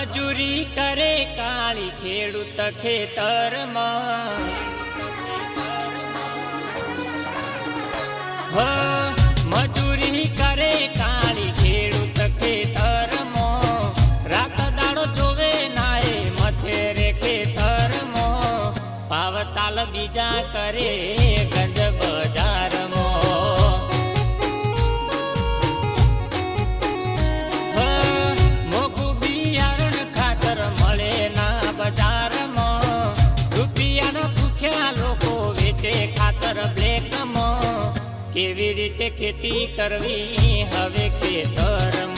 મજૂરી કરે કાળી ખેડૂત ખેતરમાં, મજૂરી કરે કાળી ખેડૂત ખેતરમાં, રાત દાડો જોવે નાય મથે રે ખેતરમાં, પાવતાલ બીજા કરે ગંજ બજારમાં, મોઘું બિયારણ ખાતર મળે ના બજારમાં, રૂપિયાના ભૂખ્યા લોકો વેચે ખાતર બ્લેકમાં, કેવી રીતે ખેતી કરવી હવે ખેતરમાં।